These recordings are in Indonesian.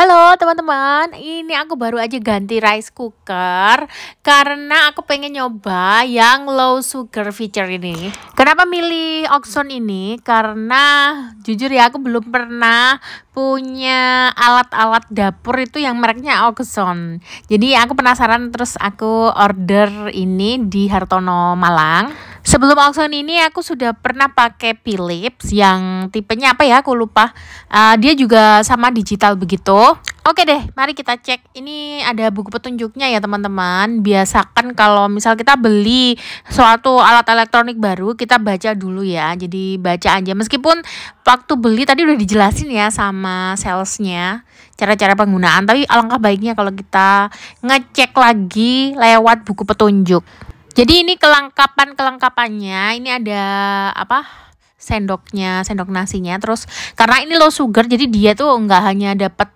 Halo teman-teman, ini aku baru aja ganti rice cooker karena aku pengen nyoba yang low sugar feature ini. Kenapa milih Oxon ini? Karena jujur ya aku belum pernah punya alat-alat dapur itu yang mereknya Oxon. Jadi aku penasaran terus aku order ini di Hartono Malang. Sebelum Oxon ini aku sudah pernah pakai Philips yang tipenya apa ya aku lupa. Dia juga sama digital begitu. Oke deh, mari kita cek. Ini ada buku petunjuknya ya teman-teman. Biasakan kalau misal kita beli suatu alat elektronik baru, kita baca dulu ya. Jadi baca aja. Meskipun waktu beli tadi udah dijelasin ya sama salesnya cara-cara penggunaan. Tapi alangkah baiknya kalau kita ngecek lagi lewat buku petunjuk. Jadi ini kelengkapannya. Ini ada apa? Sendoknya, sendok nasinya. Terus karena ini low sugar, jadi dia tuh nggak hanya dapat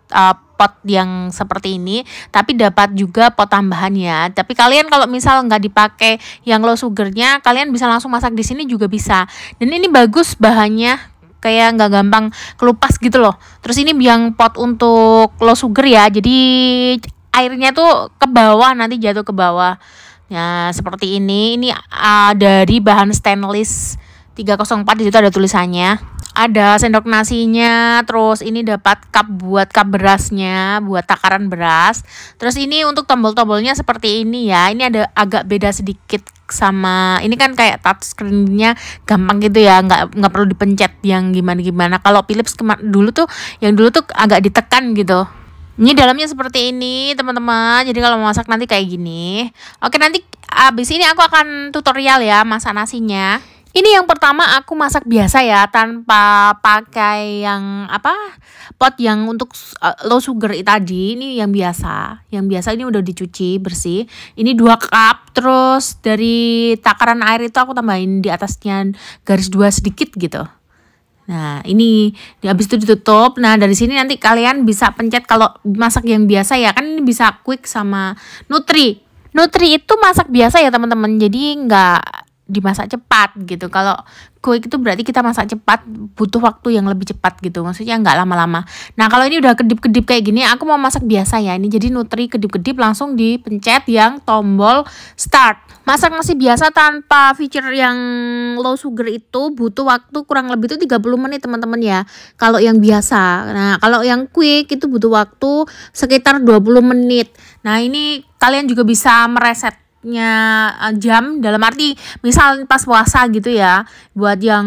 pot yang seperti ini, tapi dapat juga pot tambahannya. Tapi kalian kalau misal nggak dipakai yang low sugarnya, kalian bisa langsung masak di sini juga bisa. Dan ini bagus bahannya, kayak nggak gampang kelupas gitu loh. Terus ini yang pot untuk low sugar ya, jadi airnya tuh ke bawah, nanti jatuh ke bawah. Nah, seperti ini dari bahan stainless 304, di situ ada tulisannya. Ada sendok nasinya, terus ini dapat buat cup berasnya, buat takaran beras. Terus ini untuk tombol-tombolnya seperti ini ya. Ini ada agak beda sedikit sama ini kan kayak touchscreen-nya gampang gitu ya, nggak perlu dipencet yang gimana-gimana. Kalau Philips dulu tuh agak ditekan gitu. Ini dalamnya seperti ini teman-teman. Jadi kalau masak nanti kayak gini. Oke, nanti abis ini aku akan tutorial ya masak nasinya. Ini yang pertama aku masak biasa ya, tanpa pakai yang pot yang untuk low sugar tadi. Ini yang biasa. Yang biasa ini udah dicuci bersih. Ini 2 cup. Terus dari takaran air itu aku tambahin di atasnya garis 2 sedikit gitu. Nah, ini habis itu ditutup. Nah, dari sini nanti kalian bisa pencet kalau masak yang biasa ya. Kan ini bisa quick sama Nutri. Nutri itu masak biasa ya, teman-teman. Jadi nggak dimasak cepat gitu. Kalau quick itu berarti kita masak cepat, butuh waktu yang lebih cepat gitu. Maksudnya nggak lama-lama. Nah, kalau ini udah kedip-kedip kayak gini, aku mau masak biasa ya. Ini jadi Nutri kedip-kedip langsung dipencet yang tombol start. Masak nasi biasa tanpa feature yang low sugar itu butuh waktu kurang lebih itu 30 menit teman-teman ya. Kalau yang biasa. Nah, kalau yang quick itu butuh waktu sekitar 20 menit. Nah, ini kalian juga bisa mereset jam, dalam arti misal pas puasa gitu ya, buat yang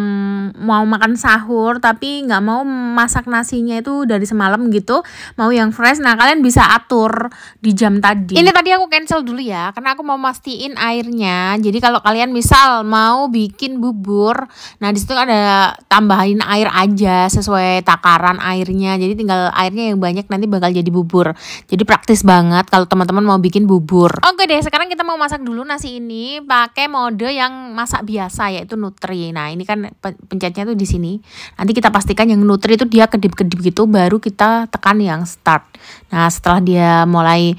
mau makan sahur tapi nggak mau masak nasinya itu dari semalam gitu, mau yang fresh. Nah, kalian bisa atur di jam tadi. Ini tadi aku cancel dulu ya karena aku mau mastiin airnya. Jadi kalau kalian misal mau bikin bubur, nah disitu ada tambahin air aja sesuai takaran airnya. Jadi tinggal airnya yang banyak nanti bakal jadi bubur. Jadi praktis banget kalau teman-teman mau bikin bubur. Oke deh, sekarang kita mau masak dulu nasi ini pakai mode yang masak biasa, yaitu Nutri. Nah, ini kan pencetnya tuh di sini. Nanti kita pastikan yang Nutri itu dia kedip-kedip gitu, baru kita tekan yang start. Nah, setelah dia mulai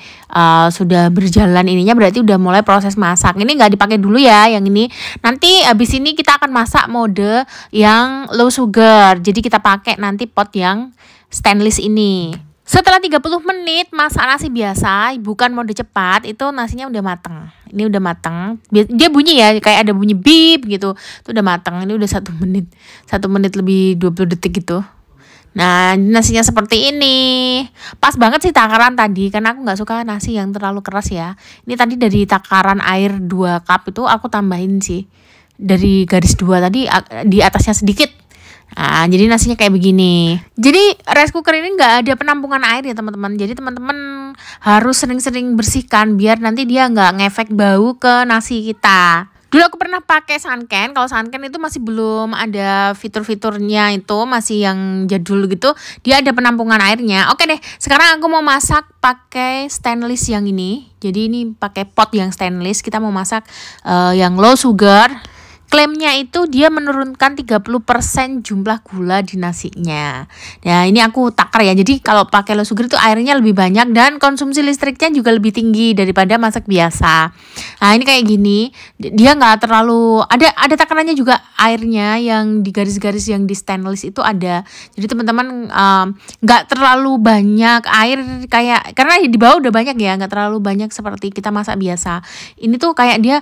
sudah berjalan ininya, berarti udah mulai proses masak. Ini nggak dipakai dulu ya yang ini. Nanti habis ini kita akan masak mode yang low sugar. Jadi kita pakai nanti pot yang stainless ini. Setelah 30 menit masak nasi biasa, bukan mode cepat, itu nasinya udah mateng. Ini udah mateng. Dia bunyi ya, kayak ada bunyi beep gitu. Itu udah mateng. Ini udah 1 menit. 1 menit lebih 20 detik gitu. Nah, nasinya seperti ini. Pas banget sih takaran tadi, karena aku nggak suka nasi yang terlalu keras ya. Ini tadi dari takaran air 2 cup itu aku tambahin sih. Dari garis 2 tadi di atasnya sedikit. Nah, jadi nasinya kayak begini. Jadi rice cooker ini nggak ada penampungan air ya teman-teman. Jadi teman-teman harus sering-sering bersihkan biar nanti dia nggak ngefek bau ke nasi kita. Dulu aku pernah pakai Sanken. Kalau Sanken itu masih belum ada fitur-fiturnya, itu masih yang jadul gitu. Dia ada penampungan airnya. Oke deh, sekarang aku mau masak pakai stainless yang ini. Jadi ini pakai pot yang stainless. Kita mau masak yang low sugar. Klaimnya itu dia menurunkan 30% jumlah gula di nasinya. Nah, ini aku takar ya. Jadi kalau pakai low sugar itu airnya lebih banyak dan konsumsi listriknya juga lebih tinggi daripada masak biasa. Nah, ini kayak gini. Dia nggak terlalu ada takarannya juga airnya yang di garis-garis yang di stainless itu ada. Jadi teman-teman nggak terlalu banyak air kayak karena di bawah udah banyak ya, nggak terlalu banyak seperti kita masak biasa. Ini tuh kayak dia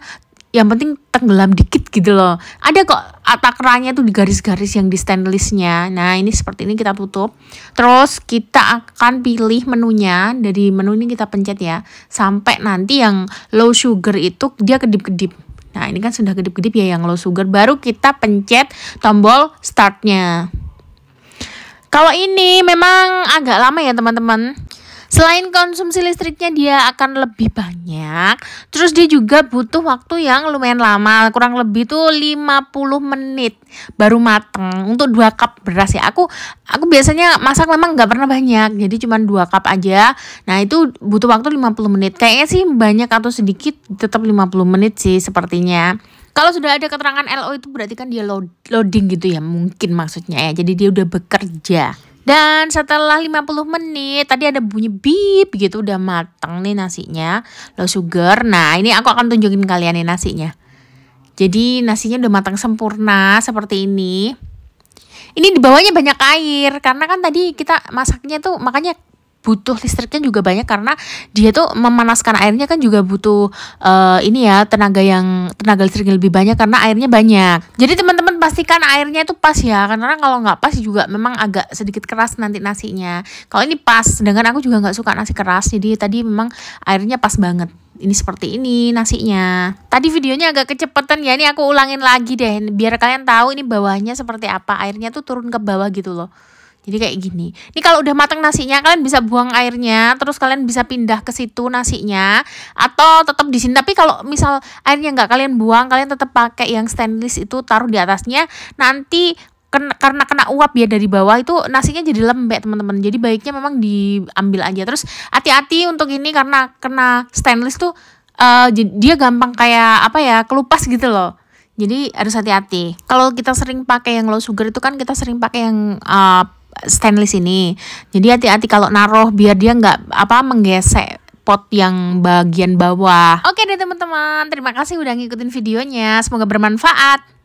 yang penting tenggelam dikit gitu loh. Ada kok takarannya tuh di garis-garis yang di stainlessnya. Nah, ini seperti ini kita tutup. Terus kita akan pilih menunya. Dari menu ini kita pencet ya. Sampai nanti yang low sugar itu dia kedip-kedip. Nah, ini kan sudah kedip-kedip ya yang low sugar. Baru kita pencet tombol startnya. Kalau ini memang agak lama ya teman-teman. Selain konsumsi listriknya dia akan lebih banyak, terus dia juga butuh waktu yang lumayan lama, kurang lebih tuh 50 menit baru mateng untuk 2 cup beras ya. Aku biasanya masak memang nggak pernah banyak, jadi cuma 2 cup aja. Nah, itu butuh waktu 50 menit. Kayaknya sih banyak atau sedikit tetap 50 menit sih sepertinya. Kalau sudah ada keterangan LO itu berarti kan dia loading gitu ya, mungkin maksudnya ya. Jadi dia udah bekerja. Dan setelah 50 menit, tadi ada bunyi beep gitu, udah matang nih nasinya, low sugar. Nah, ini aku akan tunjukin kalian nih nasinya. Jadi nasinya udah matang sempurna seperti ini. Ini di bawahnya banyak air, karena kan tadi kita masaknya tuh makanya butuh listriknya juga banyak karena dia tuh memanaskan airnya kan juga butuh ini ya tenaga listrik yang lebih banyak karena airnya banyak. Jadi teman-teman pastikan airnya itu pas ya, karena kalau nggak pas juga memang agak sedikit keras nanti nasinya. Kalau ini pas, sedangkan aku juga nggak suka nasi keras, jadi tadi memang airnya pas banget. Ini seperti ini nasinya. Tadi videonya agak kecepatan ya, ini aku ulangin lagi deh biar kalian tahu ini bawahnya seperti apa, airnya tuh turun ke bawah gitu loh. Jadi kayak gini. Ini kalau udah matang nasinya, kalian bisa buang airnya, terus kalian bisa pindah ke situ nasinya, atau tetap di sini. Tapi kalau misal airnya nggak kalian buang, kalian tetap pakai yang stainless itu, taruh di atasnya. Nanti karena kena uap ya dari bawah itu nasinya jadi lembek teman-teman. Jadi baiknya memang diambil aja. Terus hati-hati untuk ini karena kena stainless tuh dia gampang kayak apa ya, kelupas gitu loh. Jadi harus hati-hati. Kalau kita sering pakai yang low sugar itu kan kita sering pakai yang stainless ini. Jadi hati-hati kalau naruh biar dia nggak menggesek pot yang bagian bawah. Oke deh teman-teman, terima kasih udah ngikutin videonya. Semoga bermanfaat.